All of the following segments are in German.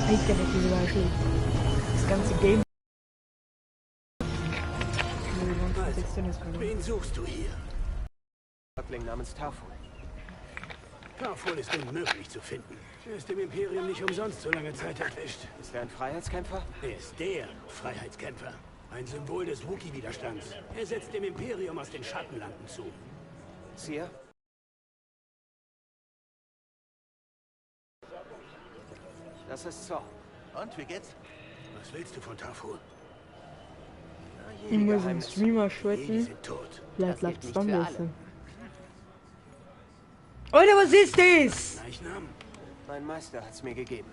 Alter, diese Beispiel. Das ganze Game. Wen suchst du hier? Häuptling namens Tarful. Tarful ist unmöglich zu finden. Er ist dem Imperium nicht umsonst so lange Zeit erwischt. Ist er ein Freiheitskämpfer? Er ist der Freiheitskämpfer. Ein Symbol des Wookiee-Widerstands. Er setzt dem Imperium aus den Schattenlanden zu. Cere? Das ist so. Und, wie geht's? Was willst du von Tarful? Ich muss einen Streamer Die schwätzen. sind tot. Vielleicht Das läuft es gilt dann nicht für besser. Alter, was ist das? Leichnam? Mein Meister hat's mir gegeben.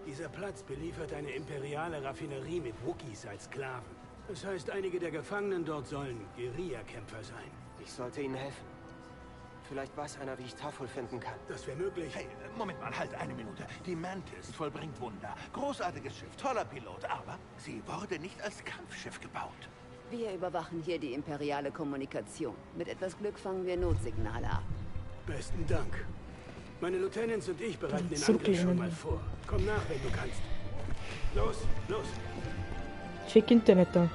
Dieser Platz beliefert eine imperiale Raffinerie mit Wookiees als Sklaven. Das heißt, einige der Gefangenen dort sollen Guerillakämpfer sein. Ich sollte ihnen helfen. Vielleicht weiß einer, wie ich Tarful finden kann. Das wäre möglich. Hey, Moment mal, halt eine Minute. Die Mantis vollbringt Wunder. Großartiges Schiff, toller Pilot, aber sie wurde nicht als Kampfschiff gebaut. Wir überwachen hier die imperiale Kommunikation. Mit etwas Glück fangen wir Notsignale ab. Besten Dank. Meine Lieutenants und ich bereiten den Zuckeln. Angriff schon mal vor. Komm nach, wenn du kannst. Los, los. Schick Internet da.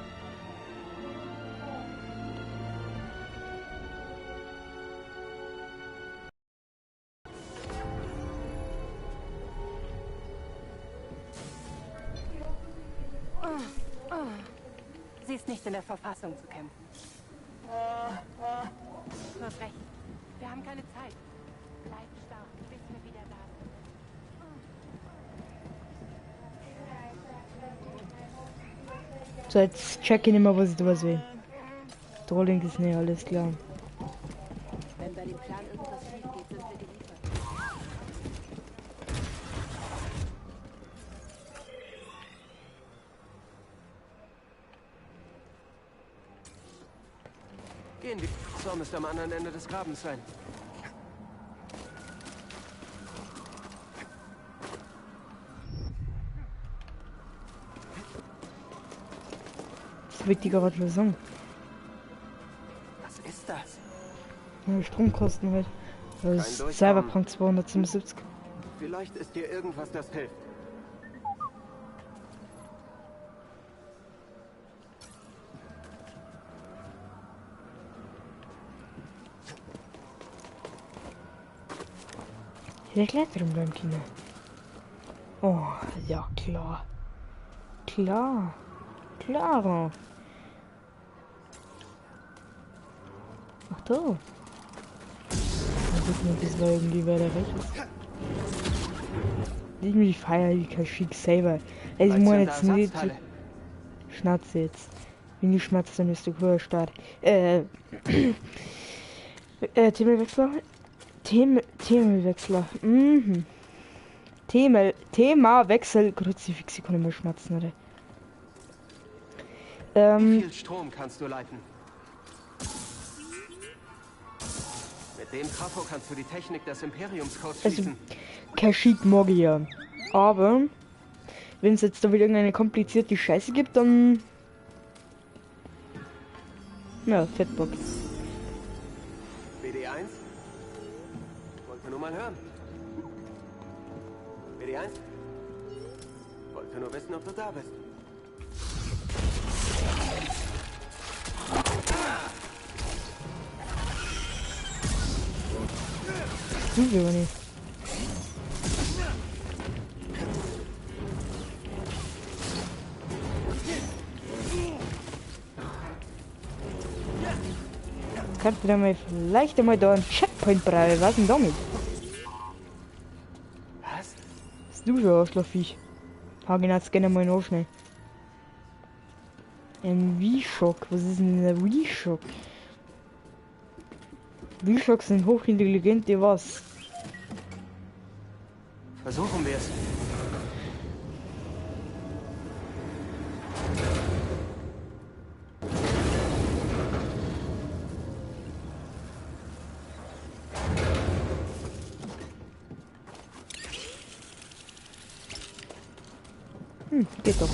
Sie ist nicht in der Verfassung zu kämpfen. Du hast recht. Wir haben keine Zeit. Bleib stark, bis wir wieder da sind. So, jetzt check ich nicht mehr, was ich da will. Trolling ist nicht, alles klar. Wenn bei dem Plan irgendwas schief geht, sind wir geliefert. Gehen wir. So müsste am anderen Ende des Grabens sein. Das wird die gerade schon sagen. Was ist das? Ja, Stromkosten halt. Das Kein ist Durchkommen. Cyberpunk 277. Vielleicht ist dir irgendwas, das hilft. Der Kletterung beim Kino. Oh, ja, klar. Klar. Klar. Ach da. Mal gucken, ob das da irgendwie weiter rechts ist. Irgendwie feier ich kein Schick selber. Also, ich meine jetzt nicht. Schnatze jetzt. Wenn die schmatzt, dann ist der hoher Start. Themenwechsler? Themenwechsler. Mhm. Themawechsel. Kruzifix, ich kann nicht mehr schmatzen, oder? Wie viel Strom kannst du leiten? Mit dem Trafo kannst du die Technik des Imperiumscodes Also, schließen. Kashyyyk mag ich ja. Aber, wenn es jetzt da wieder irgendeine komplizierte Scheiße gibt, dann... Ja, Fettbock. BD1? Wollte nur mal hören. BD1? Wollte nur wissen, ob du da bist. Du wir aber nicht. Kannst du da mal vielleicht einmal da einen Checkpoint brauchen? Was denn damit? Was? Bist du schon Arschlochviech? Hagen jetzt gerne mal noch schnell. Ein Wii-Schock. Was ist denn der Wii-Schock? Wii-Schocks sind hochintelligente was? Versuchen wir es. Geht doch.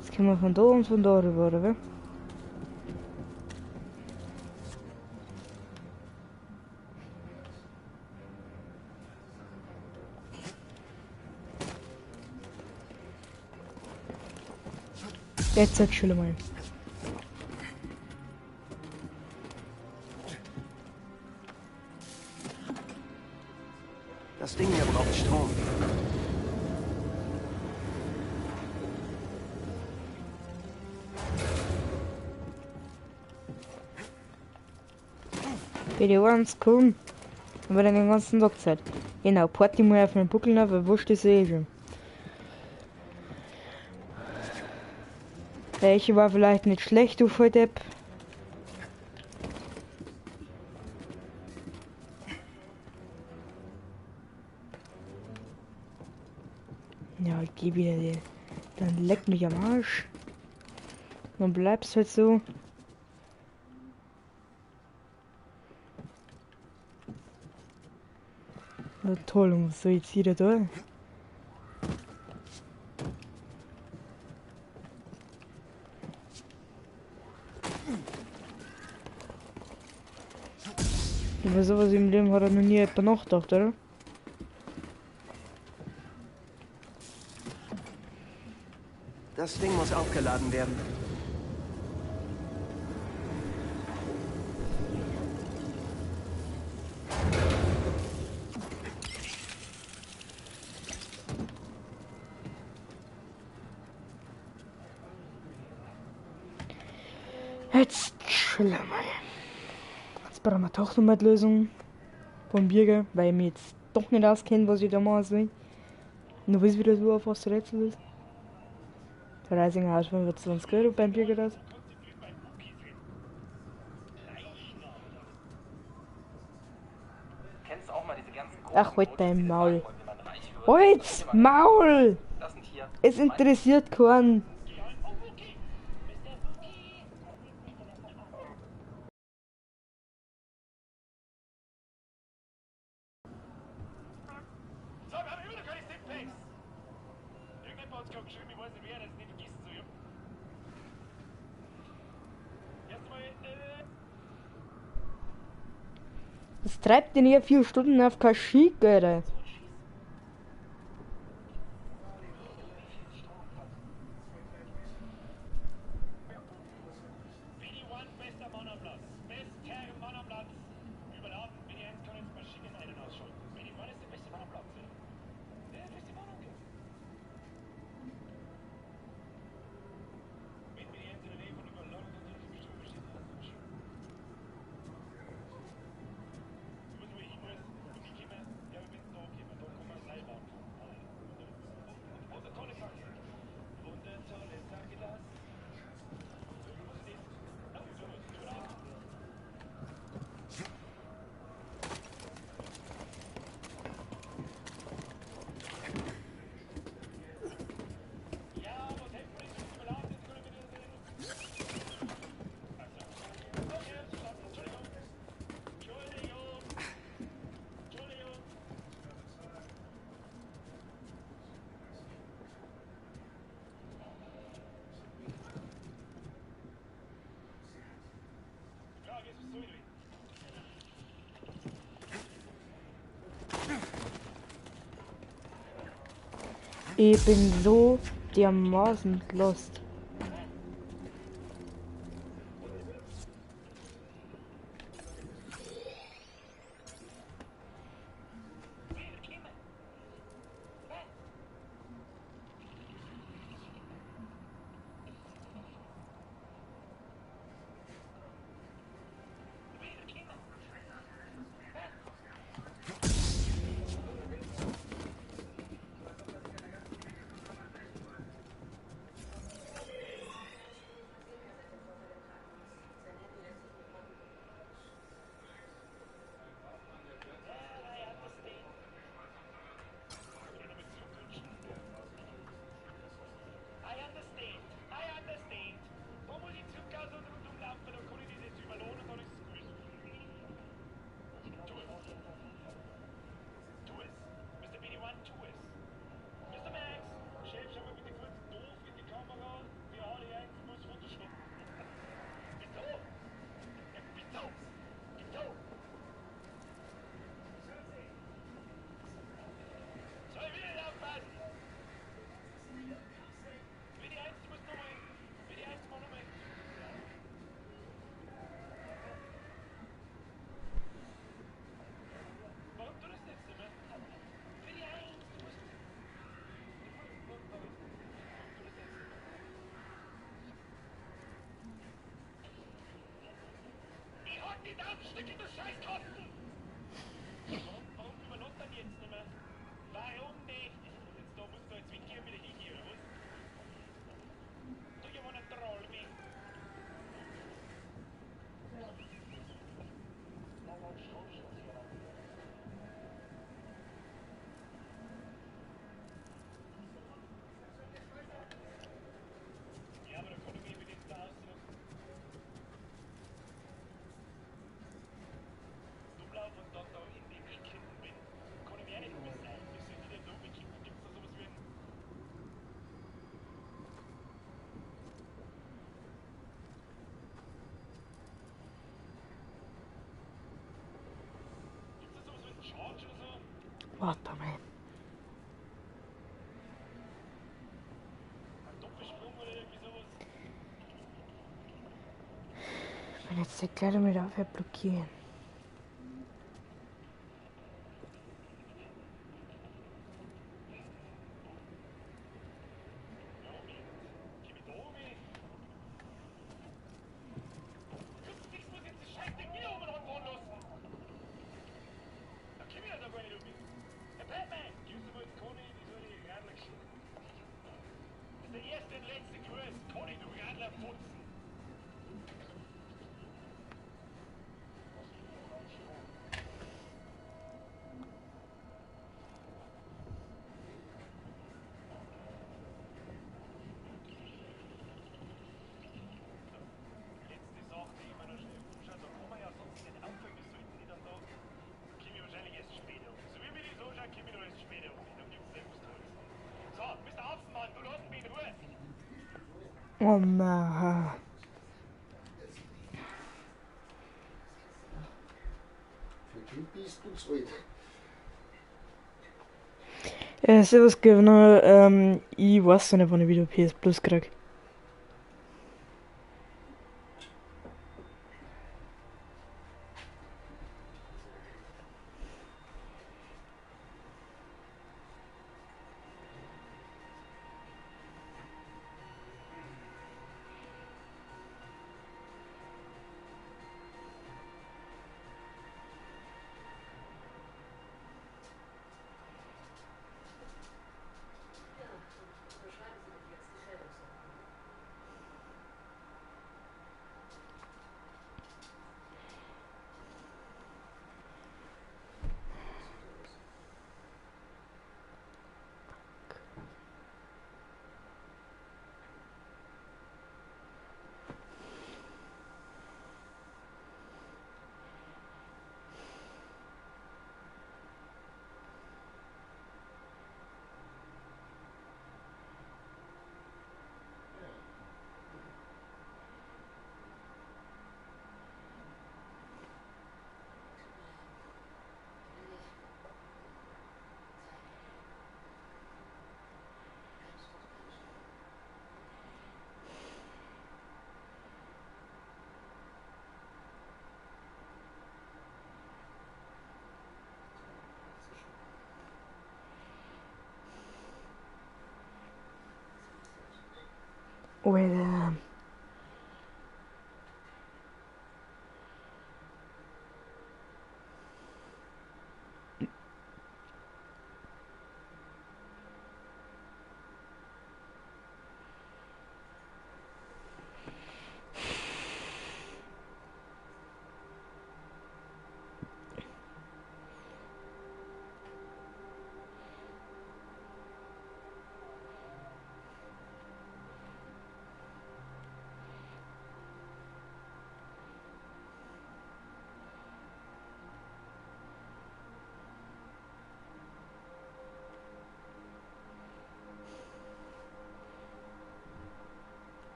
Jetzt können wir von da und von da rüber, oder? Jetzt hat schon mal. Das Ding hier braucht Strom. Bitte ganz cool. Aber dann den ganzen Tag Zeit. Genau, Party mal auf den Buckel auf, weil wurscht ist eh schon. Welche war vielleicht nicht schlecht, du Volldepp. Ja, ich geh wieder dir. Dann leck mich am Arsch. Dann bleibst halt so. Na toll, und was soll jetzt jeder da? Über sowas im Leben hat er noch nie jemand nachgedacht, oder? Das Ding muss aufgeladen werden. Jetzt chillen wir mal. Jetzt brauchen wir doch noch mal die Lösung vom Bürger, weil ich mich jetzt doch nicht auskenne, was ich da machen soll. Nur weißt wieder du auf was du Rätsel ist. Der Reisinger Haus für 20 Euro beim Bürger das. Ach, halt dein Maul. Halt! Maul! Es interessiert keinen. Was treibt denn hier 4 Stunden auf Kaschik, Alter? Ich bin so dermaßen lost. Warte mal. Wenn jetzt der Kleidung wieder aufhört, blockieren. Oh Mann. Für die bist du zu alt. Servus Governor, ich weiß nicht, wann ich wieder PS Plus krieg. Well,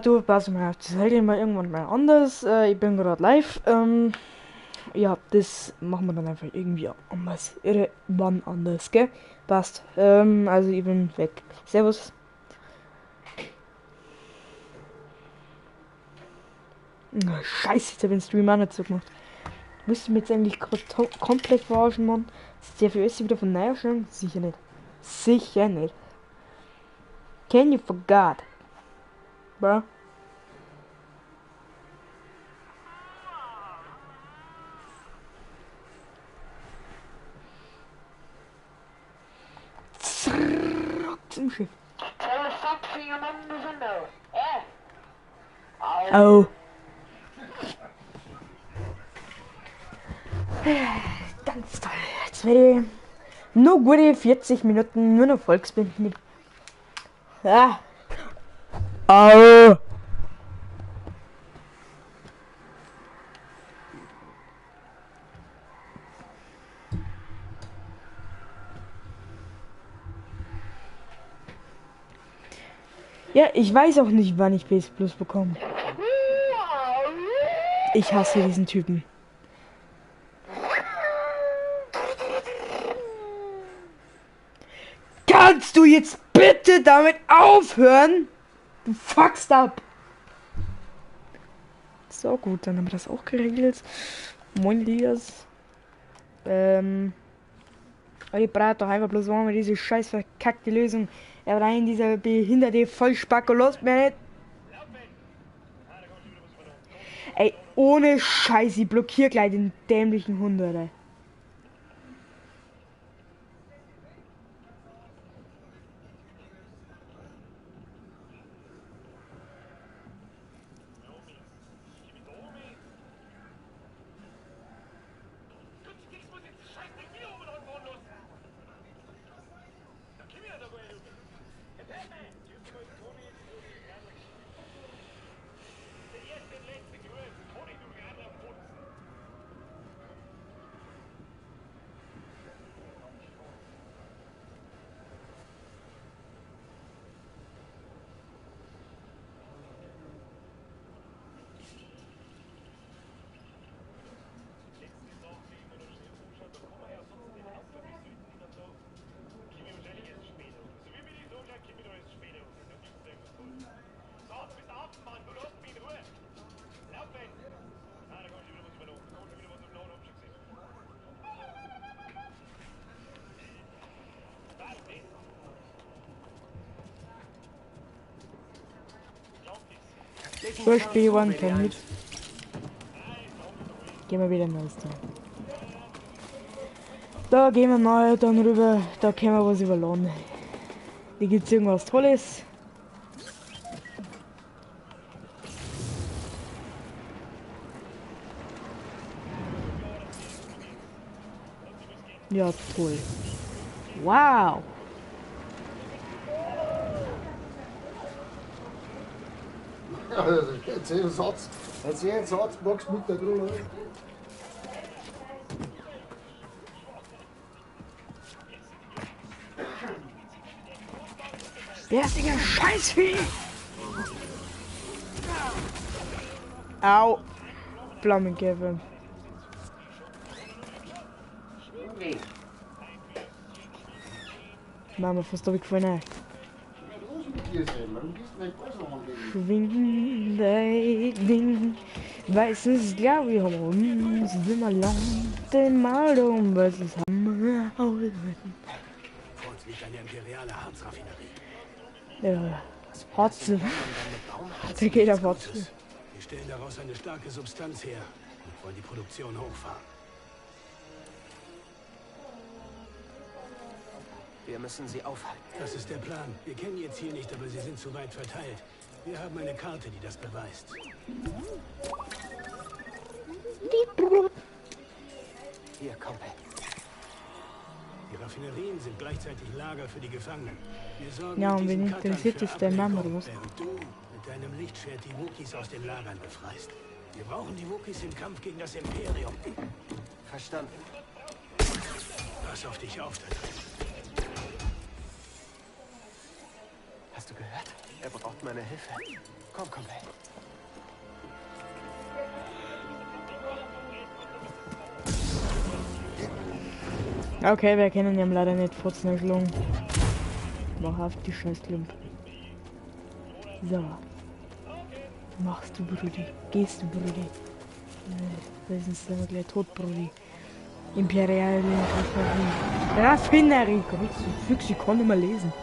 Du, pass mal auf, das hält ich mal irgendwann mal anders. Ich bin gerade live. Ja, das machen wir dann einfach irgendwie anders. Wann anders, gell? Passt. Also ich bin weg. Servus. Scheiße, ich hab den Stream auch nicht so gemacht. Müsste mir jetzt eigentlich komplett verarschen, Mann. Ist der FOS wieder von neu erstellen? Sicher nicht. Sicher nicht. Can you forgot? Bro. Zurück zum Schiff. Oh. Ganz toll. Jetzt werde ich nur gute 40 Minuten nur noch Volksbinden mit. Ah. Oh. Ja, ich weiß auch nicht, wann ich PS Plus bekomme. Ich hasse diesen Typen. Kannst du jetzt bitte damit aufhören? Du fuckst ab. So gut, dann haben wir das auch geregelt. Moin Lias. Ich brauche doch einfach bloß einmal diese scheiß verkackte Lösung. Er rein dieser behinderte Vollspacko, los mir nicht. Ey, ohne Scheiß, ich blockier gleich den dämlichen Hund, Alter. Push B1 Termit. Gehen wir wieder neues Teil. Da gehen wir mal dann rüber, da können wir was überladen. Hier gibt's irgendwas Tolles. Ja, toll. Wow. Erzähl einen Satz, magst mit der Grüne. Der ist Digga, Scheißvieh! Au! Flammenkäfer. Mama, fast hab ich gefallen. Schwingen, weißes Glaube uns, immer lang, mal weißes Hammer. Vor uns liegt eine imperiale Harzraffinerie. Ja, Harze. Der geht auf Harze. Wir stellen daraus eine starke Substanz her und wollen die Produktion hochfahren. Wir müssen sie aufhalten. Das ist der Plan. Wir kennen jetzt hier nicht, aber sie sind zu weit verteilt. Wir haben eine Karte, die das beweist. Hier, Kumpel. Die Raffinerien sind gleichzeitig Lager für die Gefangenen. Wir sorgen Ja, mit und wen diesen Cuttern interessiert für es der Mann, Ablenkung, oder was? während du mit deinem Lichtschwert die Wookiees aus den Lagern befreist. Wir brauchen die Wookiees im Kampf gegen das Imperium. Verstanden. Pass auf dich auf, da drin. Hast du gehört? Er braucht meine Hilfe. Komm, komm. Okay, wir kennen ihn leider nicht vorzuschlagen. Mach auf die scheiß Klump. So. Machst du, Brudi? Gehst du, Brudi? Wir sind gleich tot, Brudi. Imperial Raffinerie. Gott, so Füchse, ich kann nicht mehr lesen.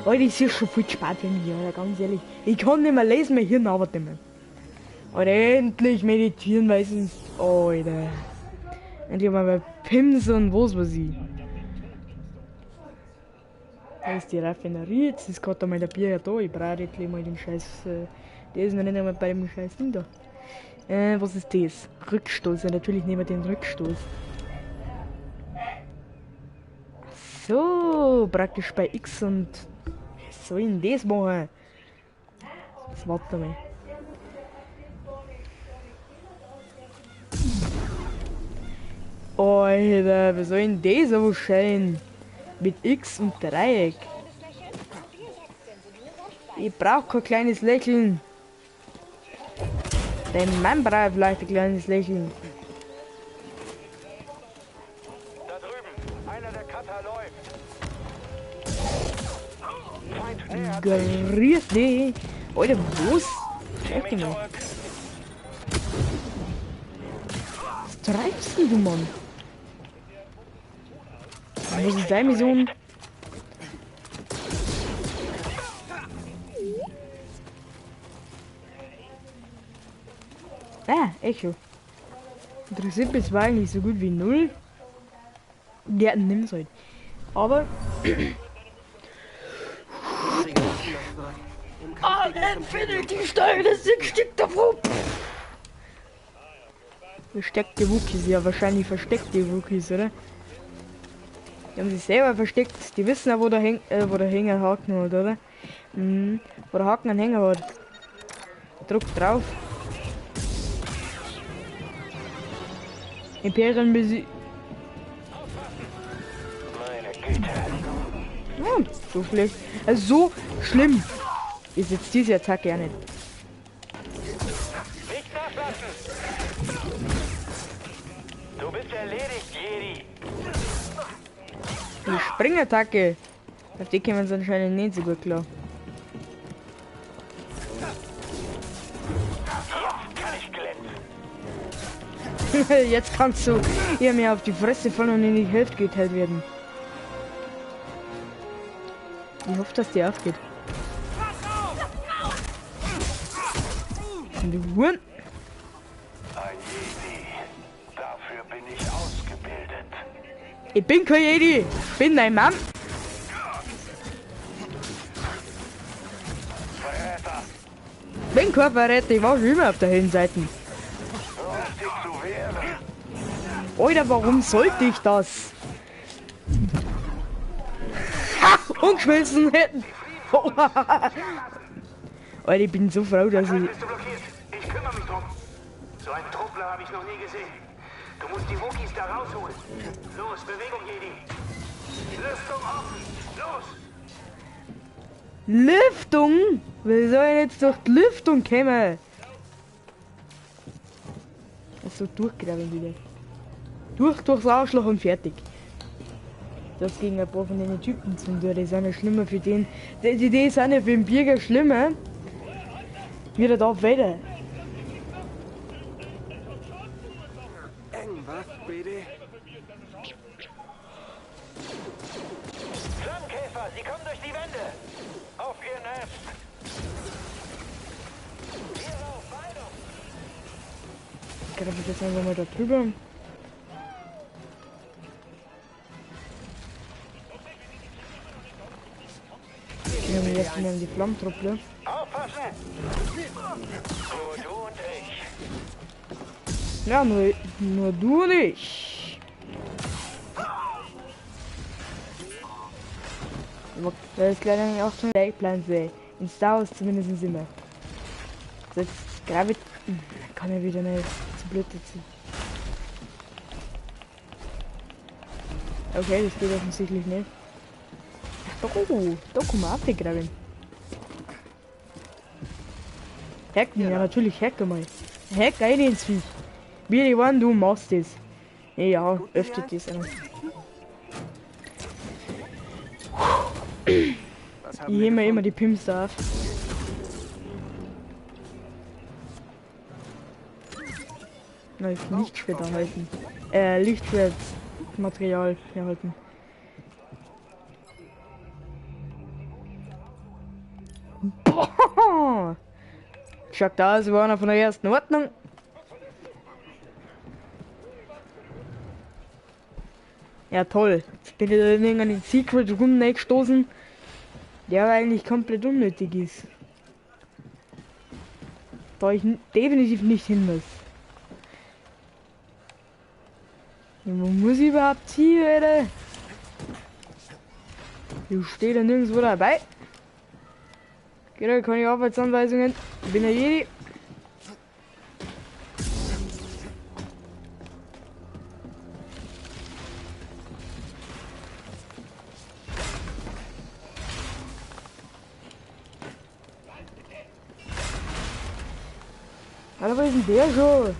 Alter, ich sehe schon viel spät für mich, Alter, ganz ehrlich. Ich kann nicht mehr lesen, mein Hirn arbeitet nicht mehr. Alter, endlich meditieren, weil sonst... Alter. Endlich mal bei Pims und was weiß ich. Da ist die Raffinerie, jetzt ist gerade mal der Bier da. Ich brauche jetzt mal den Scheiß. Der ist noch nicht einmal bei dem Scheiß Ding da. Was ist das? Rückstoß, ja, natürlich nehmen wir den Rückstoß. So, praktisch bei X und. Was soll ich denn das machen? Das warte mal. Alter, was soll denn das so schön? Mit X und Dreieck. Ich brauche kein kleines Lächeln. Dein Mann braucht vielleicht ein kleines Lächeln. Da drüben, einer der Cutter läuft. Grüß dich. Alter, was? Echt mal. Was treibst du, Mann? Was ist deine Mission? Echo. Interessiert mich zwar eigentlich so gut wie null. Ja, nimm's halt. Aber. Infinity-Steine, das sind Stück davon. Versteckte Wookies, ja, wahrscheinlich versteckte Wookies, oder? Die haben sich selber versteckt. Die wissen ja, wo der Haken hat, oder? Wo der Haken einen Hänger hat. Druck drauf. Imperium besiegt. Ja, so schlecht. Also so schlimm ist jetzt diese Attacke ja nicht. Nicht nachlassen! Du bist erledigt, Jedi! Die Springattacke. Auf die kommen sie anscheinend nicht so gut klar. Jetzt kann ich glänzen! Jetzt kannst du ihr mehr auf die Fresse fallen und in die Hälfte geteilt werden. Ich hoffe, dass die aufgeht. Und du Huren. Ein Jedi. Dafür bin ich ausgebildet. Ich bin kein Jedi. Ich bin dein Mann. Verräter! Bin kein Verräter. Ich war schon immer auf der hellen Seite. Dich zu wehren! Alter, warum sollte ich das? Ha! Umgeschmissen hätten. Alter, ich bin so froh, dass ich... Bist du blockiert? Ich kümmere mich drum. So einen Truppler habe ich noch nie gesehen. Du musst die Wookies da rausholen. Los, Bewegung, Jedi. Lüftung offen. Los! Lüftung? Wie soll ich jetzt durch die Lüftung kommen? So durchgraben wieder. Durchs Arschloch und fertig. Das gegen ein paar von den Typen zu tun, die sind ja schlimmer für den. Die sind ja für den Bürger schlimmer. Wie der da weiter. Eng, was, BD? Flammkäfer, sie kommen durch die Wände! Auf ihr Nest! Hierauf, Weidung! Gerade jetzt einfach mal da drüber. Wir haben jetzt wieder die Flammentruppe. Aufpassen! Nur du und ich. Ja, nur du und ich. Aber das ist leider auch schon der Plan sehen. In Star Wars zumindest immer. Das Gravit kann er wieder nicht zu blöd dazu. Okay, das geht offensichtlich nicht. Ach, da kann man abgraben. Hacken, ja natürlich, hacke mal. Hack rein ins Viech. Wie die waren, du machst das. Ja, öffnet das einer. Ich hebe mir immer die Pimps auf. Nein, Lichtschwert erhalten. Lichtschwertmaterial erhalten. Boah! Schaut da aus, war einer von der ersten Ordnung. Ja toll. Jetzt bin ich da in irgendeinen Secret Room gestoßen, der eigentlich komplett unnötig ist. Da ich definitiv nicht hin muss. Ja, wo muss ich überhaupt hier, Alter? Ich stehe da nirgendwo dabei. Genau, keine Arbeitsanweisungen. Ich bin ja Jedi. Alter, was ist denn der schon?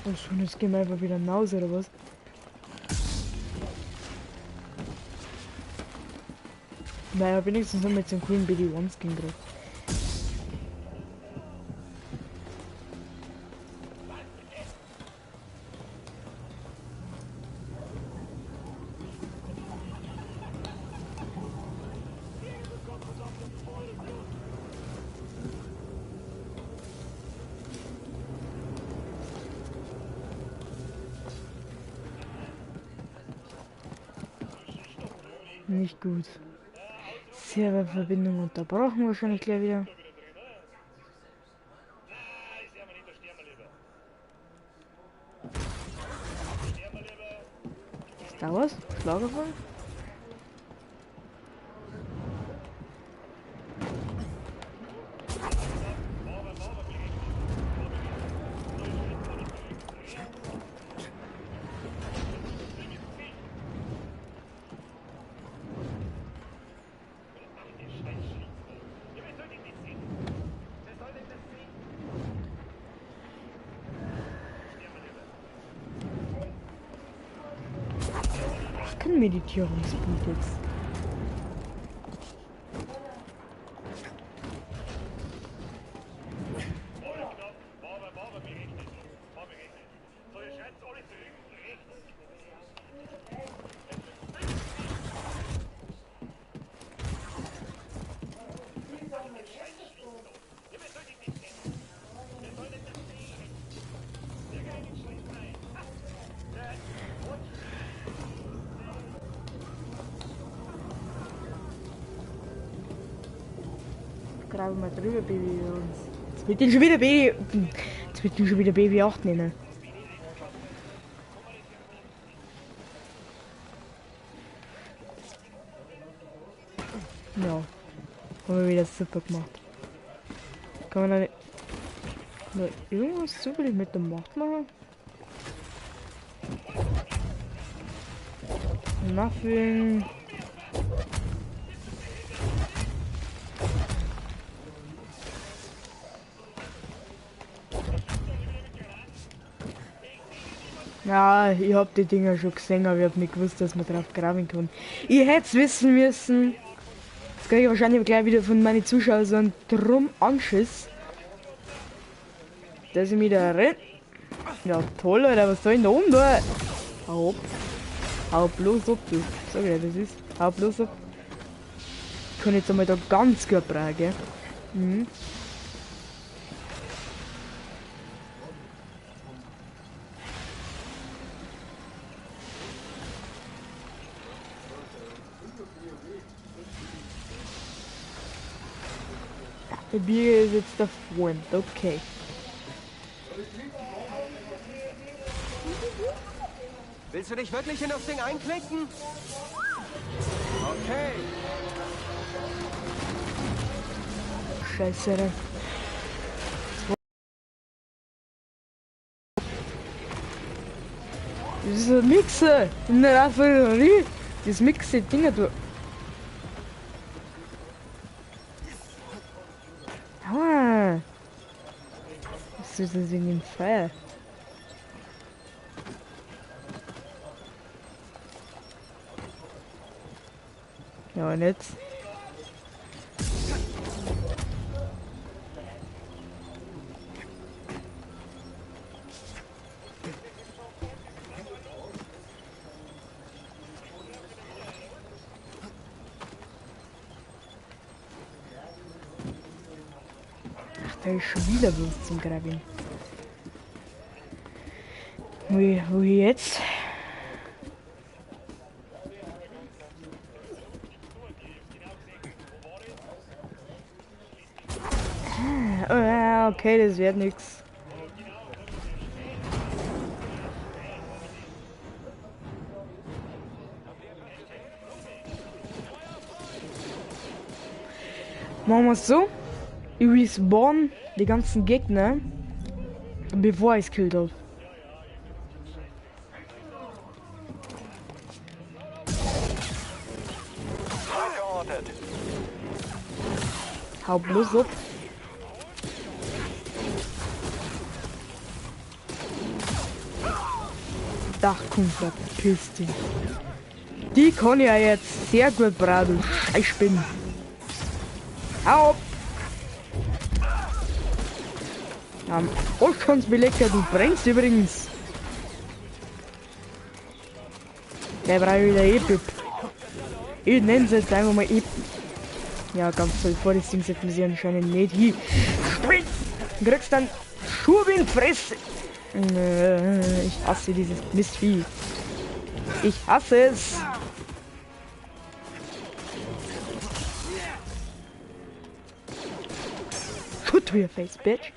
Und schon, jetzt gehen wir einfach wieder hinaus, oder was? Naja, wenigstens haben wir jetzt einen coolen BD-1-Skin drauf. Nicht gut. Serververbindung unterbrochen wahrscheinlich gleich wieder. Ist da was? Lagerfeuer? Kein Meditierungspunkt jetzt. Graben wir drüber, Baby. Jetzt wird den schon wieder Baby. Jetzt wird den schon wieder Baby 8 nennen. Ja. Haben wir wieder super gemacht. Kann man da nicht noch irgendwas zufällig mit der Macht machen? Muffin. Ja, ich hab die Dinger schon gesehen, aber ich hab nicht gewusst, dass man drauf graben kann. Ich hätte es wissen müssen. Jetzt kriege ich wahrscheinlich gleich wieder von meinen Zuschauern so einen Drum-Anschiss. Dass ich mich da renn. Ja toll, Alter, was soll ich denn da oben da? Hau ab. Hau bloß ab, du. Sag ich, das ist. Hau bloß ab. Ich kann jetzt einmal da ganz gut brauchen, gell? Mhm. Der Bier ist jetzt der Freund, okay. Willst du dich wirklich in das Ding einklicken? Okay. Scheiße, Alter. Das ist ein Mixer. In der Raffinerie. Das Mixer Dinger du. Ah. Was ist das in dem Feuer? Ja, und jetzt? Ach, da ist schon wieder was zum Graben. Wo jetzt? Okay, das wird nix. Machen wir es so. Ich respawn die ganzen Gegner, bevor ich es killt habe. Hau bloß ab. Dachkumpel, piss dich. Die kann ja jetzt sehr gut braten. Ich bin. Hau ab! Und kannst belegen, du brennst übrigens. Der braucht wieder E-Pip. Ich nenne es jetzt einfach mal E-Pip. Ja, ganz toll, vor das Ding setzen sie anscheinend nicht hin. Sprint! Du kriegst dann Schub in die Fresse. Ich hasse dieses Mistvieh. Ich hasse es. Shoot to your face, bitch.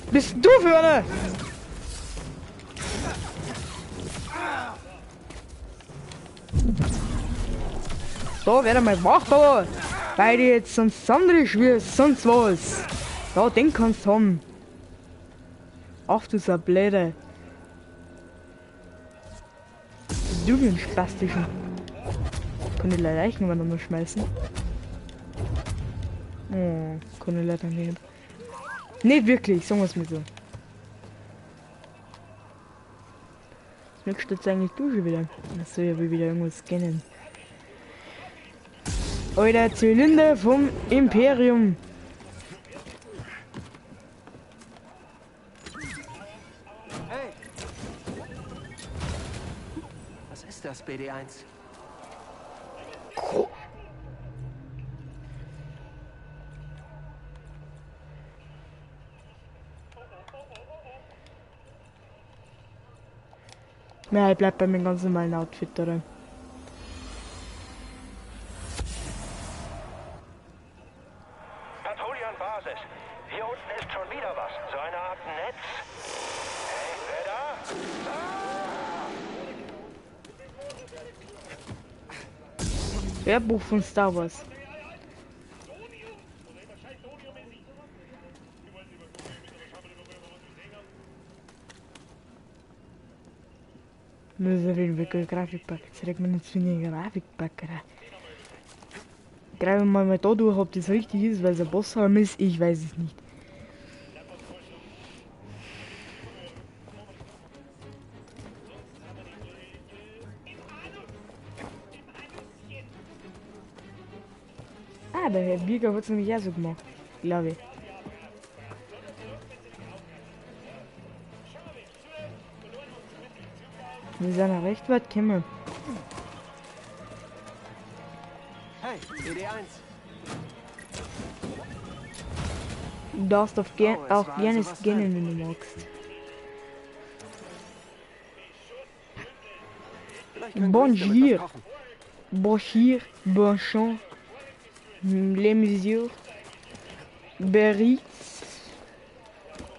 Bist du für eine? So, werde mal wach da, weil die jetzt sonst andere wie sonst was. Ja, den kannst du haben. Ach du so blöde. Du wie ein spastischen. Kann ich leider nicht nochmal schmeißen. Oh, kann ich leider nicht. Nicht wirklich, sagen wir es mir so. Das nächste jetzt eigentlich du schon wieder. Das soll ja wieder irgendwas scannen. Alter, Zylinder vom Imperium. Hey! Was ist das, BD1? Ja, ich bleib bei meinem ganz normalen Outfit, oder? Patrouille an Basis. Hier unten ist schon wieder was. So eine Art Netz. Hey, wer da? Hörbuch von Star Wars. Müssen wir wirklich Grafikpack. Jetzt regt man jetzt für eine Grafikpack. Greifen wir mal da durch, ob das richtig ist, weil es ein Bossraum ist. Ich weiß es nicht. Ah, der Herr Bieger hat es nämlich auch so gemacht. Glaube ich. Wir sind ja recht weit gekommen. Hey, BD1. Du darfst auch gerne also scannen, wenn du magst. Bonjour. Bonjour. Bonjour. Les mesures. Berry.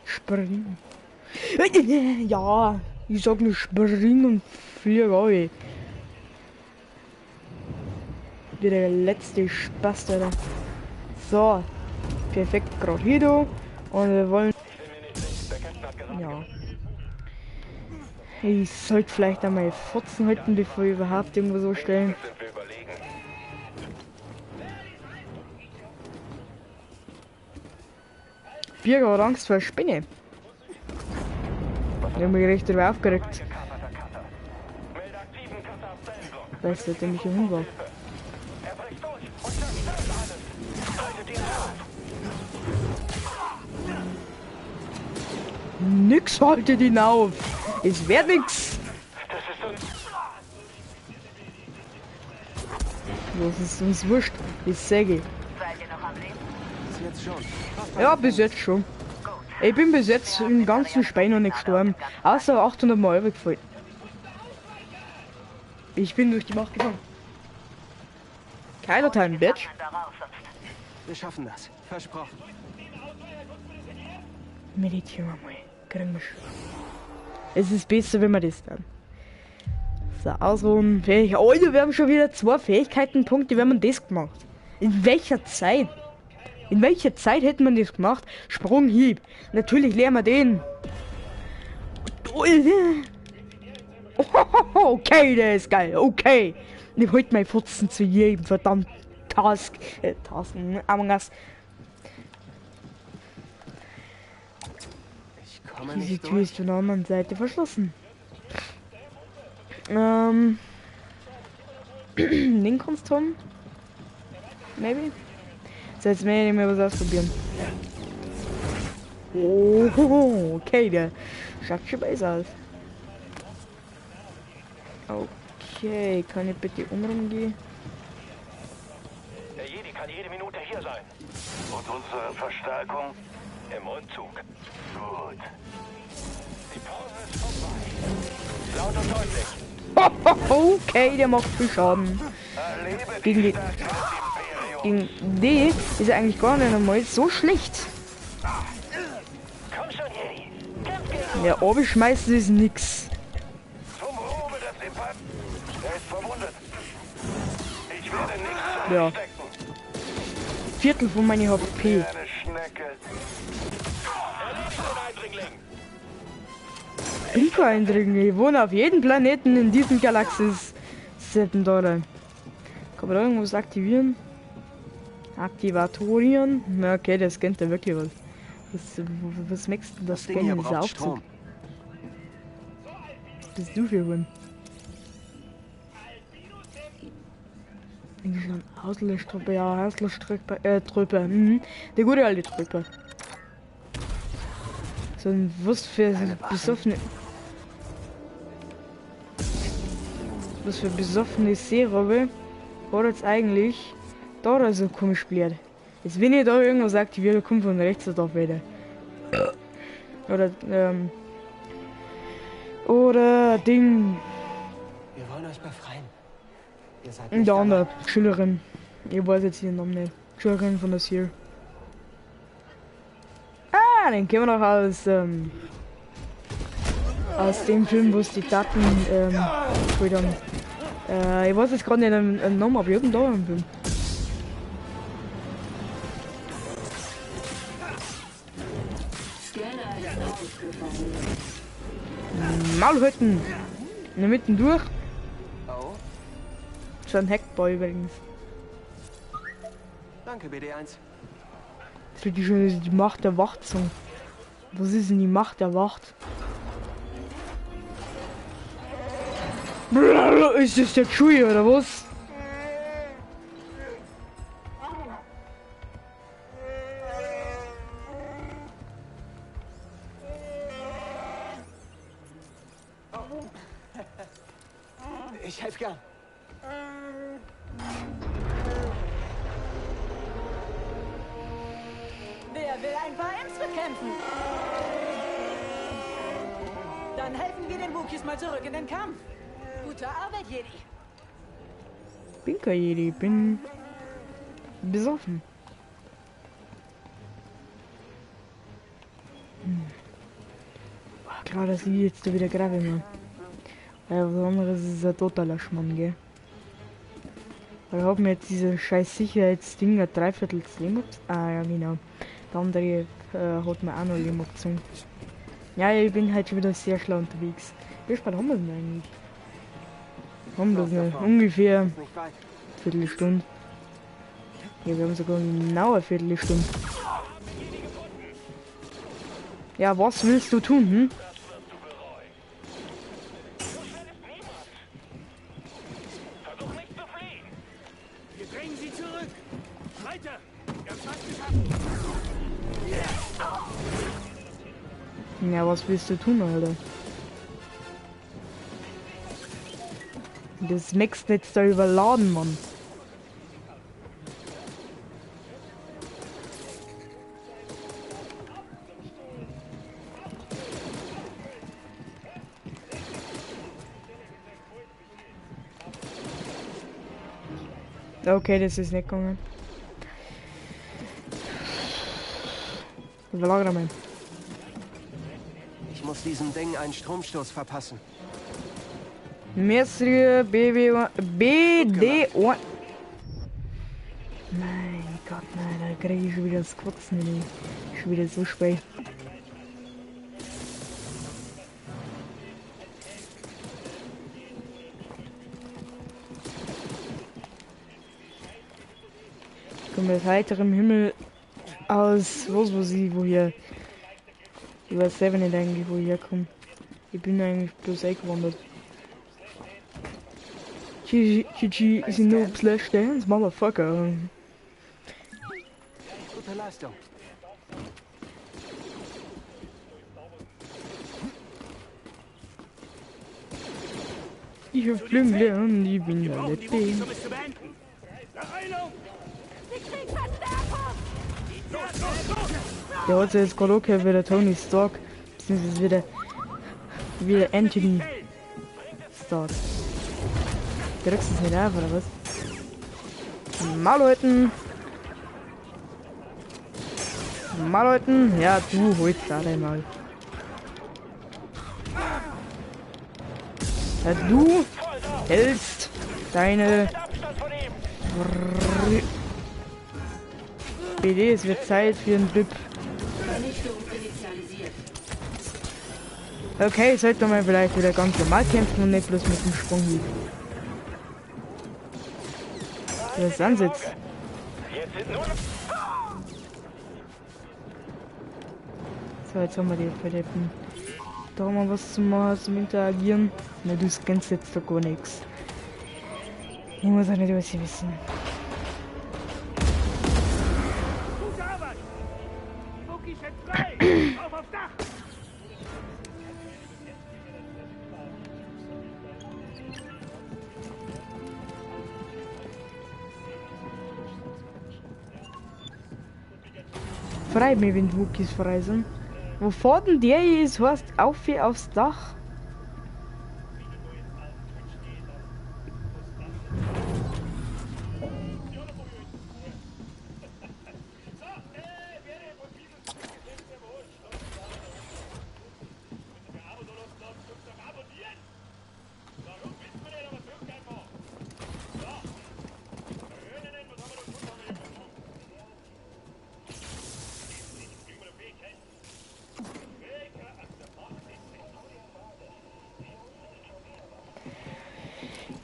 Springen. Ja, ich sag nur springen und flieg auf. Wie der letzte Spaß, Alter. So. Perfekt, gerade hier do. Und wir wollen. Ja. Ich sollte vielleicht einmal Fotzen halten, bevor wir überhaupt irgendwo so stellen. Birger hat Angst vor der Spinne. Ich hab mich recht drüber aufgeregt. Weil es halt nämlich ein Hund war. Nix haltet ihn auf! Es wird nix! Das ist uns wurscht, ich sage. Ja, bis jetzt schon. Ich bin bis jetzt im ganzen Spiel noch nicht gestorben. Außer 800 Mal gefallen. Ich bin durch die Macht gefangen. Keiner Time, Bitch. Wir schaffen das. Versprochen. Meditieren wir mal. Kriegen wir schon. Es ist besser, wenn wir das dann. So, ausruhen, fähig. Oh, wir haben schon wieder 2 Fähigkeitenpunkte, wir haben das gemacht. In welcher Zeit? In welcher Zeit hätten wir das gemacht? Sprunghieb. Natürlich lernen wir den. Okay, der ist geil. Okay. Ich wollte mein Futzen zu jedem verdammten Tasken. Among Us. Diese Tür ist von der anderen Seite verschlossen. Den kannst du haben. Maybe. So, jetzt mehr nicht mehr was ausprobieren. Oh, okay, der schaut schon besser aus. Okay, kann ich bitte umrum gehen? Der Jedi kann jede Minute hier sein. Und unsere Verstärkung? Im Rückzug. Gut. Die Pause ist vorbei. Laut und deutlich. Okay, der macht viel Schaden. Gegen die ist er eigentlich gar nicht einmal so schlecht. Komm schon, Jedi. Kämpf gegen Der Oberschmeißen ist nix. zum Ruhe des Imperiums. Er ist verwundet. Ich werde nichts Ja. stecken. Viertel von meiner HP. Eine Schnecke. Erledigt den Eindringling. Bin kein Eindringling. Ich wohne auf jedem Planeten in diesem Galaxis. $7. Kann man da irgendwas aktivieren? Aktivatorieren? Na okay, das scannt ja wirklich was. Was merkst du das Ding hier Scannen? Dieser braucht Aufzug. Strom. Was bist du für ein? England, Auslöschtrüppe, ja, Auslöschtrüppe, Trüppe. Der gute alte Trüppe. So ein was für besoffene Seerobbe war jetzt eigentlich da so komisch blöd. Jetzt wenn ihr da irgendwas aktiviert, kommt von rechts da wieder. Oder Ding. Wir wollen euch befreien. Ihr seid Die andere Schülerin. Ich weiß jetzt ihren Namen nicht. Schülerin von das hier. Ah, den kennen wir noch aus dem Film, wo es die Daten geholt haben. Ich weiß jetzt gerade nicht den Namen, aber ich hab ihn da im Film. Maul halten! In der Mitte durch. Oh, So ein Hackboy übrigens. danke, BD1. Das wird die schon die Macht der Wacht so. Was ist denn die Macht der Wacht? Ist das der Chewie oder was? Ich helfe gern. Wer will ein paar Ems bekämpfen? Dann helfen wir den Wookiees mal zurück in den Kampf. Gute Arbeit, Jedi. Bin kein Jedi, bin besoffen. Klar, dass ich jetzt wieder grabe, Mann. Ja, was anderes ist ein totaler Schmann, gell? Weil haben wir jetzt diese scheiß Sicherheitsding, ein Dreiviertel des Leben. Ah ja, genau. Der andere hat mir auch noch Leben abgezogen. Ja, ich bin halt schon wieder sehr schlau unterwegs. Wie spät haben wir denn eigentlich? Haben wir das noch? Ungefähr eine Viertelstunde. Ja, wir haben sogar genau eine Viertelstunde. Ja, was willst du tun, hm? Wir drängen sie zurück. Weiter. Wir haben fast geschafft. Ja, was willst du tun, Alter? Das Max-Netz da überladen, Mann. Okay, das ist nicht gegangen. Überlagere mal. Ich muss diesem Ding einen Stromstoß verpassen. Mestre BD1. Mein Gott, nein, da kriege ich schon wieder das Kotzen. Ey. Schon wieder so spät. Kommt aus heiterem Himmel aus, wo hier. Ich weiß selber nicht eigentlich, wo ich herkomme. Ich bin eigentlich bloß eingewandert. GG is no slash dance, motherfucker. Gute Leistung. Ich hab Flügel und ich bin ja Die nicht Wookies, den. um es zu beenden. Verheilung! Sie kriegen Verstärkung! Los, los, los! Der hat sich jetzt gerade auch gehört, wie der Tony Stark. Beziehungsweise wieder Anthony Stark. Drückst du es nicht auf, oder was? Mal Leuten! Mal Leuten! Ja, du holst da mal. Ja, du hältst deine BD, es wird Zeit für einen Dip. Okay, sollte man vielleicht wieder ganz normal kämpfen und nicht bloß mit dem Sprunghieb. Das ist Ansitz. So, jetzt haben wir die Verdeppen. Da haben wir was zu machen, zum Interagieren. Na, du scannst jetzt doch gar nichts. Ich muss auch nicht alles wissen. Gute Arbeit! Die Wookies sind frei! Auf aufs Dach! Frei mir, wenn die Wookies frei sind. Wo fährt denn der ist, heißt auf wie aufs Dach?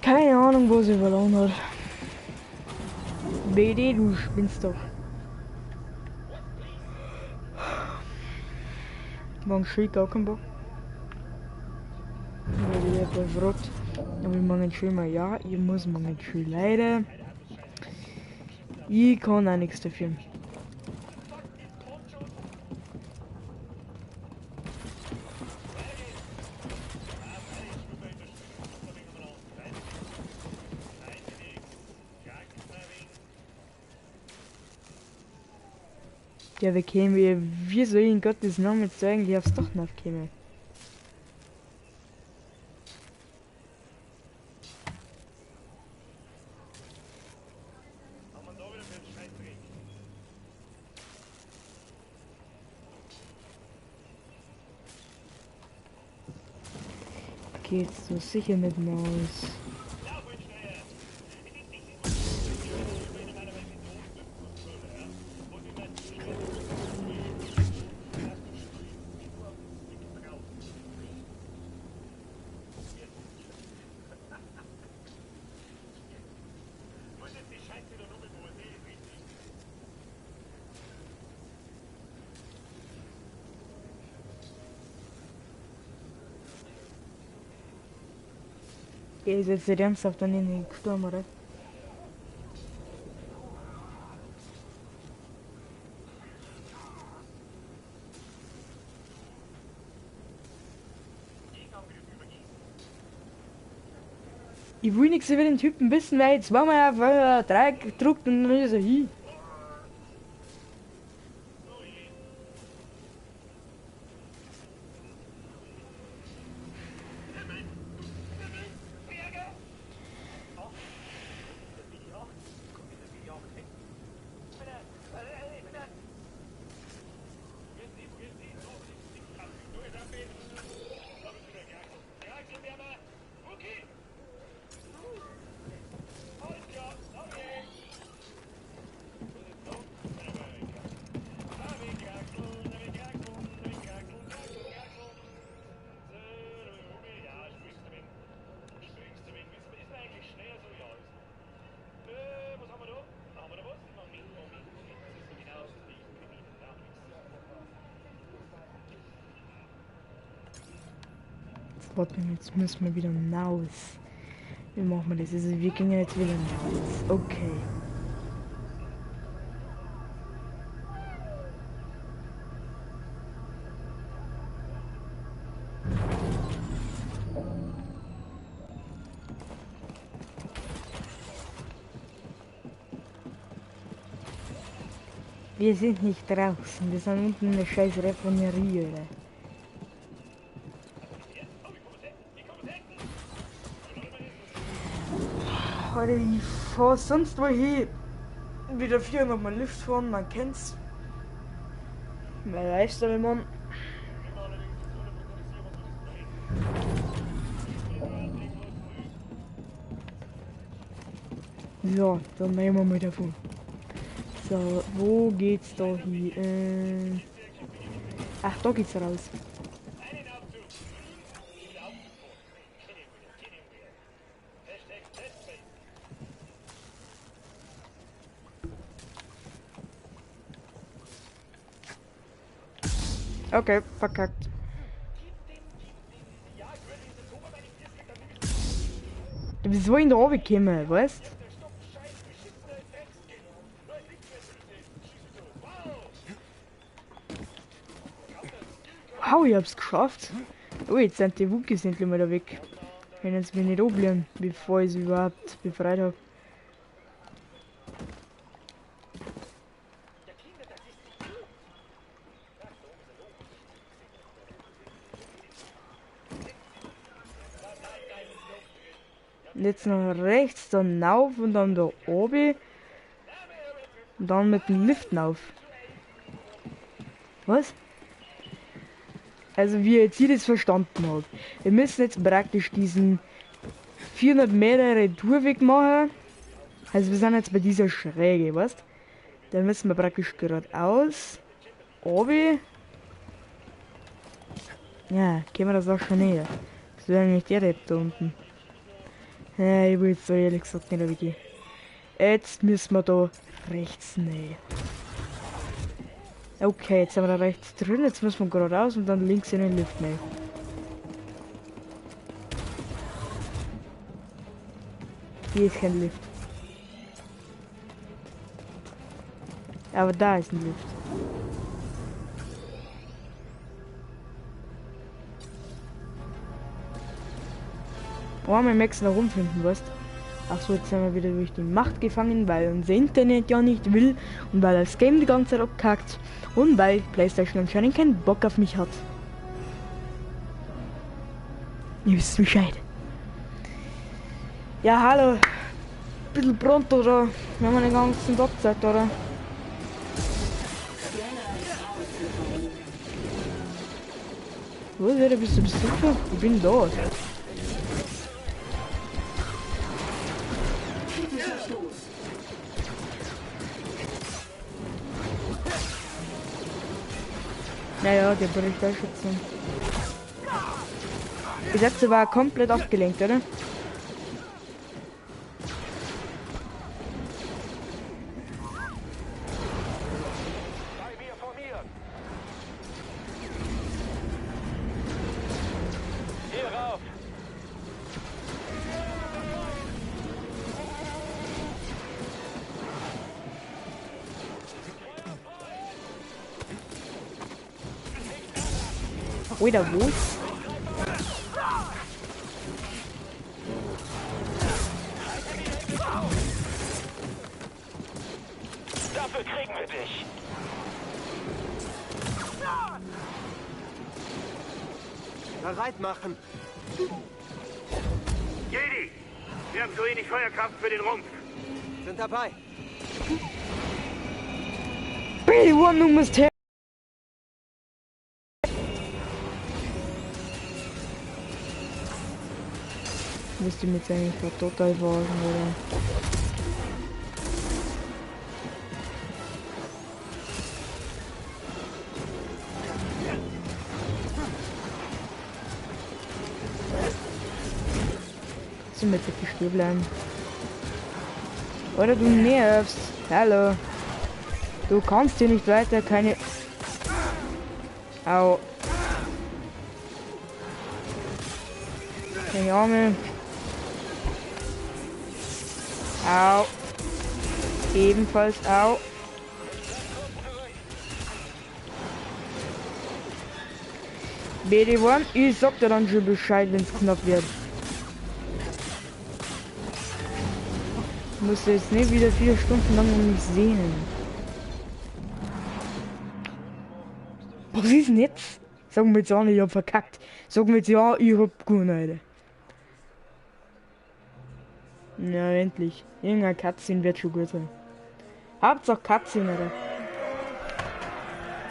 Keine Ahnung, wo sie verloren hat. BD, du spinnst doch. Morgen schrieg auch keinen Bock. Weil ich hab gefragt, ob ich morgen schön mal, ja, ich muss morgen schön leider. Ich kann auch nichts dafür. Ja, wie soll ich in Gottes Namen jetzt sagen, die aufs Dach nachkommen? Geht's so sicher mit Maus. Ihr seid sehr ernsthaft dann in den Sturm, oder? Ich will nichts über den Typen wissen, weil jetzt zweimal auf Dreieck gedruckt und dann ist er hin. Warte, jetzt müssen wir wieder hinaus. Wie machen wir das? Also wir gehen jetzt wieder hinaus. Okay. Wir sind nicht draußen, wir sind unten in der scheiß Raffinerie, oder? Alter, ich fahr sonst wohin. Wieder 400 Mal Lift fahren, man kennt's. Mein Lifestyle, Mann. So, dann nehmen wir mal davon. So, wo geht's da hin? Ach, da geht's raus. Okay, verkackt. Du bist so in der Obi gekommen, weißt? Wow, ich hab's geschafft. Oh, jetzt sind die Wookies endlich mal da weg. Wenn jetzt mir nicht oblieren, bevor ich sie überhaupt befreit habe. Jetzt noch rechts, dann auf und dann da oben. Und dann mit dem Lift auf. Was? Also wie ich jetzt hier das verstanden habe. Wir müssen jetzt praktisch diesen 400 Meter Retourweg machen. Also wir sind jetzt bei dieser Schräge, weißt? Dann müssen wir praktisch geradeaus. Oben. Ja, können wir das auch schon näher. Das wäre nicht der Rap da unten. Ja, ich will jetzt so ehrlich gesagt nicht weggehen. Jetzt müssen wir da rechts näher. Okay, jetzt sind wir da rechts drin, jetzt müssen wir geradeaus und dann links in den Lift näher. Hier ist kein Lift. Aber da ist ein Lift. Oh, mein Max noch rumfinden, weißt du? Achso, jetzt sind wir wieder durch die Macht gefangen, weil unser Internet ja nicht will und weil das Game die ganze Zeit abkackt und weil PlayStation anscheinend keinen Bock auf mich hat. Ihr wisst Bescheid. Ja, hallo. Bisschen pronto, oder? Wir haben den ganzen Tag Zeit, oder? Wo ist der? Bist du sicher? Ich bin da. Naja, der Polizeischützen. Die Sätze war komplett abgelenkt, oder? Wieder wo? Dafür kriegen wir dich. Bereit machen. Jedi! Wir haben so wenig Feuerkraft für den Rumpf. Sind dabei. One du musst her. Müsste mit seinem total wagen, oder? So mit der stehen bleiben. Oder du nervst. Hallo. Du kannst hier nicht weiter keine. Au. Die Arme. Au. Ebenfalls au. BD1, ich sag dir dann schon Bescheid, wenn es knapp wird. Ich muss jetzt nicht wieder 4 Stunden lang um mich sehnen. Was ist denn jetzt? Sagen wir jetzt auch nicht, ich hab verkackt. Sagen wir jetzt ja, ich hab gewonnen, Alter. Ja, endlich. Irgendein Cutscene wird schon gut sein. Hauptsache Cutscene, Alter.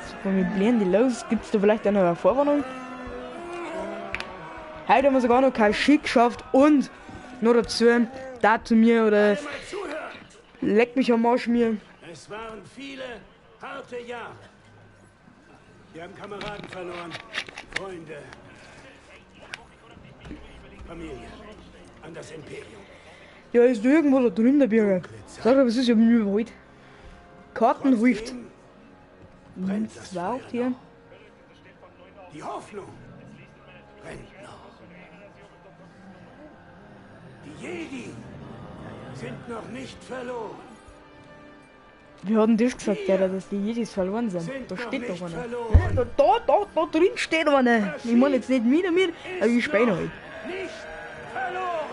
So, von mir blären die los. Gibt's da vielleicht eine neue Vorwarnung? Heute haben wir sogar noch kein Schick geschafft und nur dazu, da zu mir oder leck mich am Arsch mir. Es waren viele harte Jahre. Wir haben Kameraden verloren, Freunde, Familie, an das Imperium. Ja, ist irgendwo da drin, der Bürger. Sag mal, was ist ja mit mir überholt? Karten hilft. Was war auch hier? Die Hoffnung brennt noch. Die Jedi sind noch nicht verloren. Wir hatten das gesagt, ja, dass die Jedis verloren sind. Da steht doch einer. Ja, da drin steht einer. Ich meine jetzt nicht wieder mit, aber ich spiele halt. Nicht verloren.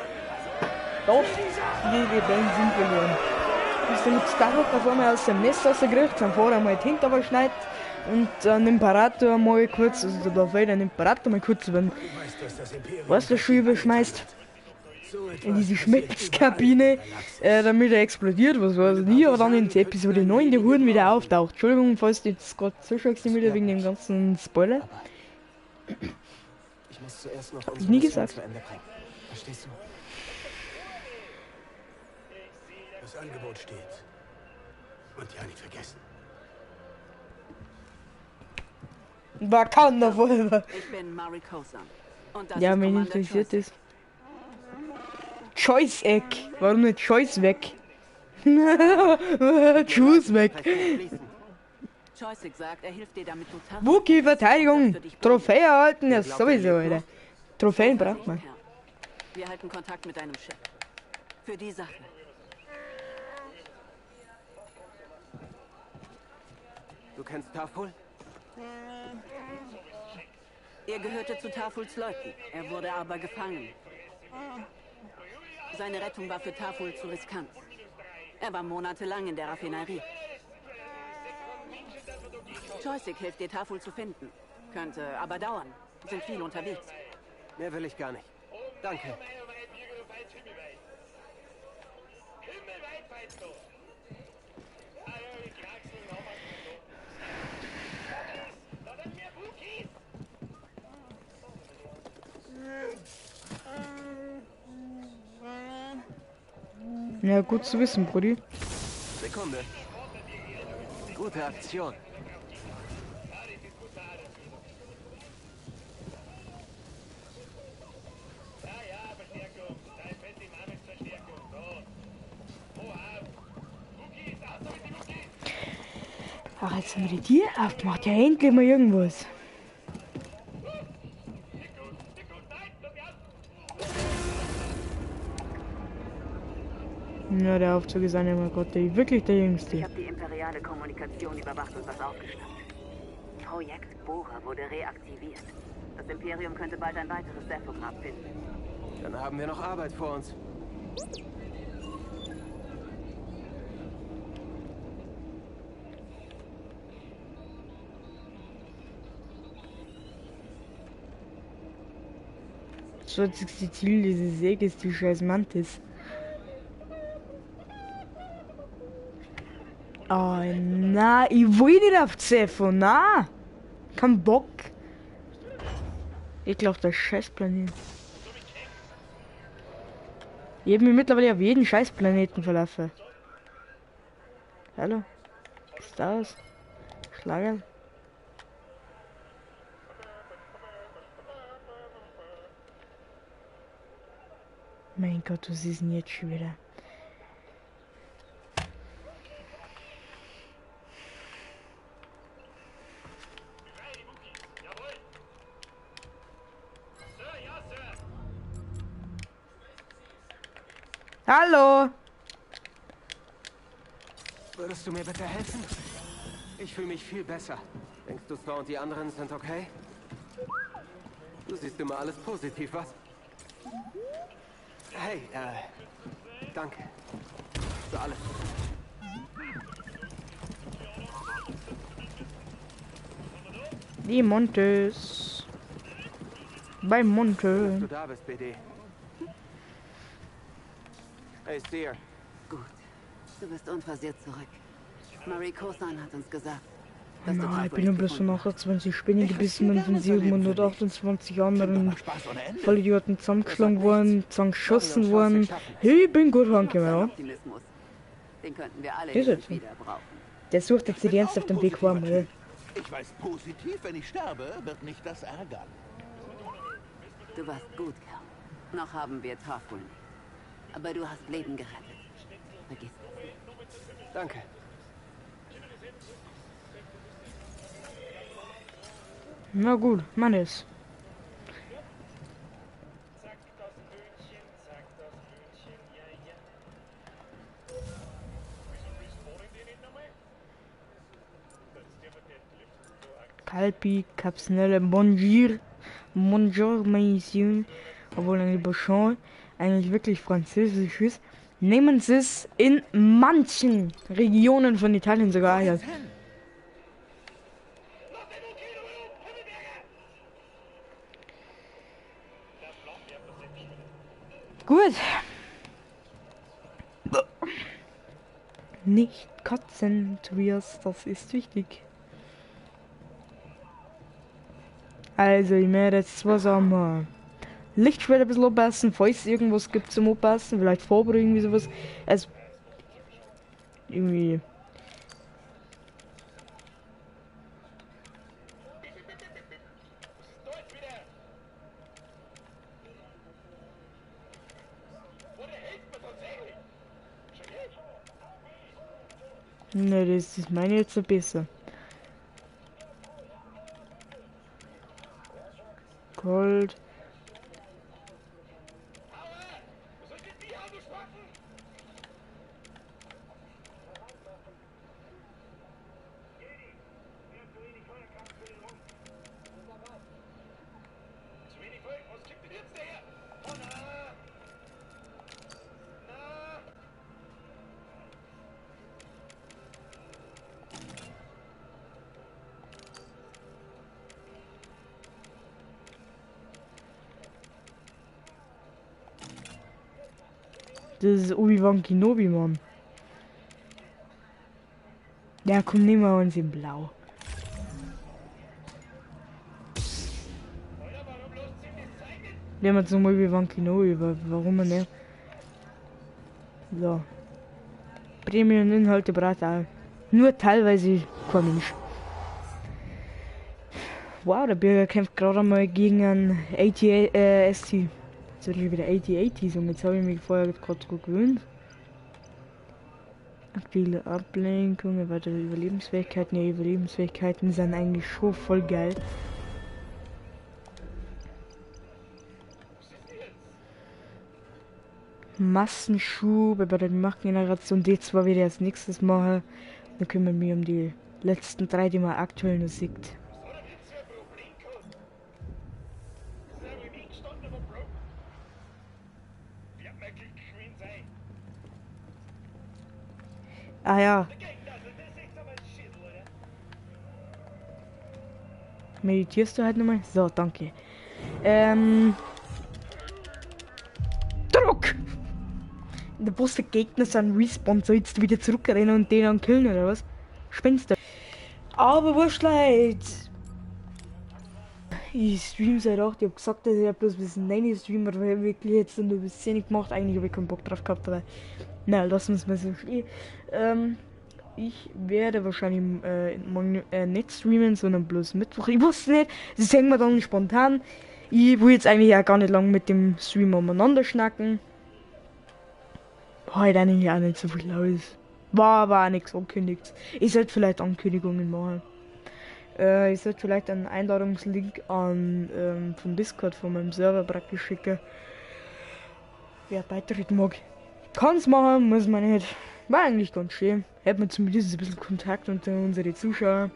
Doch, die Rebellen sind verloren. Bis der mit Starbuck auf einmal aus dem Nest rausgekriegt, sind vorher einmal die Hände überschneit und den Imperator mal kurz, also da fällt ein Imperator mal kurz über den, was der schon überschmeißt, in diese Schmelzkabine, damit er explodiert, was weiß ich nie, aber dann in Episode 9 die Huren wieder auftaucht. Entschuldigung, falls du jetzt gerade zuschaust wieder wegen dem ganzen Spoiler. Ich muss zuerst noch Hab ich nie gesagt. zu Ende bringen. Verstehst du? Das Angebot steht. Und ja, nicht vergessen. Wakanda Forever. Ich bin Mari Kosan. Und das Ja, ist mich Commander interessiert Choice. das. Choice Egg. Warum nicht Choice weg? Choose weg. Choice sagt, er hilft dir damit total. Wookie Verteidigung. Trophäe erhalten, ja sowieso, Alter. Trophäen braucht man. Wir halten Kontakt mit deinem Chef. Für die Sache. Du kennst Taful? Er gehörte zu Tafuls Leuten. Er wurde aber gefangen. Seine Rettung war für Tafel zu riskant. Er war monatelang in der Raffinerie. Joystick hilft dir, Tafel zu finden. Könnte aber dauern. Sind viel unterwegs. Mehr will ich gar nicht. Danke. Ja, gut zu wissen, Brudi. Sekunde. Gute Aktion. Ach, jetzt haben wir die Tür aufgemacht. Ja, endlich mal irgendwas. Ja, der Aufzug ist einer, mein Gott, wirklich der jüngste. Ich habe die imperiale Kommunikation überwacht und was aufgeschnappt. Projekt Bohrer wurde reaktiviert. Das Imperium könnte bald ein weiteres Sephograph finden. Dann haben wir noch Arbeit vor uns. So, das Ziel dieses Säge ist die scheiß Mantis. Oh, na, ich will nicht auf Zepho, na! Kein Bock. Ich glaube, der Scheißplanet. Ich habe mich mittlerweile auf jeden Scheißplaneten verlaufen. Hallo? Was ist das? Schlager? Mein Gott, was ist denn jetzt schon wieder? Hallo! Würdest du mir bitte helfen? Ich fühle mich viel besser. Denkst du, Star und die anderen sind okay? Du siehst immer alles positiv, was? Hey, danke. Für alles. Die Montes. Bei Monte. Dass du da bist, BD. Hey, Steer. Gut. Du bist unversehrt zurück. Marie Kosan hat uns gesagt, dass du Na, ich Tafel bin nur bloß von gefunden 28 Spinnen gebissen und von gerne, 728 anderen Spaß ohne Ende. Vollidioten zusammengeschlagen worden, zusammengeschossen worden. Hey, ich bin gut hast. rangekommen, ja. Optimismus. Den könnten wir alle Das hin ist und so. wieder brauchen. Der sucht jetzt die ernst auf dem Weg vor mir. Ich weiß positiv, wenn ich sterbe, wird mich das ärgern. Du warst gut, Kerl. Noch haben wir Tafel nicht. Aber du hast Leben gerettet. Vergiss es. Danke. Na gut, Mann ist. Calpi, Capsnelle, Bonjour, Bonjour, Monsieur, obwohl ein Bouchon eigentlich wirklich französisch ist, nehmen sie es in manchen Regionen von Italien sogar her. Gut. Nicht kotzen, Tobias, das ist wichtig. Also, ich werde jetzt zwei Sachen. Lichtschwert ein bisschen abpassen, falls es irgendwas gibt zum Abpassen, vielleicht Farbe oder irgendwie sowas. Also, irgendwie. Ne, das ist meine jetzt so besser. Gold. Das ist Obi-Wan Kenobi, Mann. Ja, komm, nehmen wir uns in Blau. Nehmen wir zum Obi-Wan Kenobi, warum nicht? So. Premium-Inhalte braucht auch. Nur teilweise kein Mensch. Wow, der Bürger kämpft gerade mal gegen einen ST. Jetzt soll ich wieder 80 sagen, jetzt habe ich mich vorher gerade gut gewöhnt. Aktuelle Ablenkungen, weitere Überlebensfähigkeiten. Ja, Überlebensfähigkeiten sind eigentlich schon voll geil. Massenschub, bei der Machtgeneration D2 wieder als nächstes machen. Dann kümmern wir mich um die letzten 3, die man aktuell noch sieht. Ah ja. Meditierst du halt nochmal? So, danke. Druck! Der Boss der Gegner sind Respawn, sollst du wieder zurückrennen und den dann killen oder was? Spinnst du? Aber wurscht leid! Ich stream seit 8, ich hab gesagt, dass ich bloß bis 9 streamer, weil wirklich jetzt nur bis 10 gemacht. Eigentlich habe ich keinen Bock drauf gehabt, aber na, lassen wir es mal so stehen. Ich werde wahrscheinlich nicht streamen, sondern bloß Mittwoch. Ich wusste nicht, das hängen wir dann spontan. Ich will jetzt eigentlich auch gar nicht lang mit dem Stream umeinander schnacken. Heute eigentlich auch nicht so viel aus. War aber auch nichts angekündigt. Ich sollte vielleicht Ankündigungen machen. Ich sollte vielleicht einen Einladungslink an vom Discord von meinem Server praktisch schicken. Wer beitreten mag. Kann's machen, muss man nicht. War eigentlich ganz schön. Hätte man zumindest ein bisschen Kontakt unter unsere Zuschauer.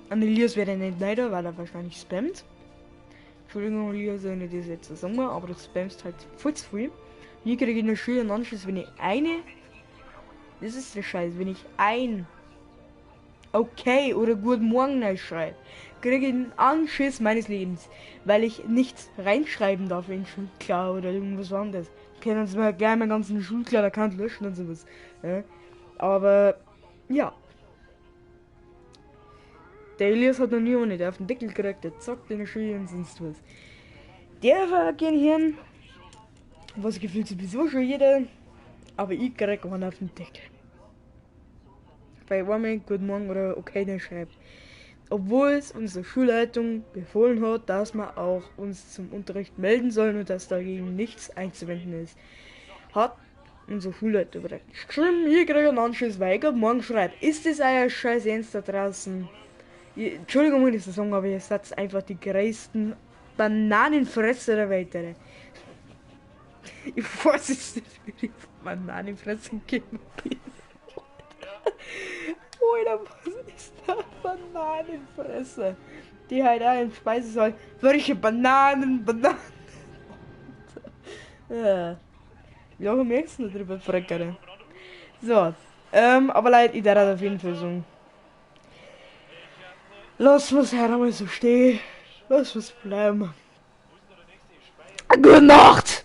An Elias werde ich nicht leider, weil er wahrscheinlich spammt. Entschuldigung, Elias, wenn ich das jetzt so sagen, aber du spammst halt voll zu viel. Hier kriege ich einen schönen Anschluss, wenn ich eine. Das ist der Scheiß, wenn ich ein okay oder Guten Morgen schreibe, kriege ich einen Anschiss meines Lebens, weil ich nichts reinschreiben darf in Schulklar oder irgendwas anderes. Können uns mal gleich meinen ganzen Schulklar-Account löschen und sowas. Ja. Aber ja. Der Elias hat noch nie nicht auf den Deckel gekriegt, der zockt in der Schule und sonst was. Der war gern hin, was gefühlt sowieso schon jeder, aber ich krieg einen auf den Deckel. Bei einmal Guten Morgen oder okay nicht schreibt. Obwohl es unsere Schulleitung befohlen hat, dass wir auch uns zum Unterricht melden sollen und dass dagegen nichts einzuwenden ist. Hat unsere Schulleitung praktisch geschrieben, ich kriege einen Anschluss, weil ich Guten Morgen schreibe. Ist das euer scheiß Ernst da draußen? Entschuldigung, wenn ich das sage, aber ihr seid einfach die größten Bananenfresser der Welt, Alter. Ich weiß es nicht, wie die Bananenfressen geben. Alter, was ist da Bananenfresser? Die halt auch im Speisesaal. Welche Bananen. Ja. Ja, merkst du nicht drüber, Freckere. So. Aber Leute, ich darf auf jeden Fall sagen. Lass was her einmal so stehen. Lass was bleiben. Gute Nacht!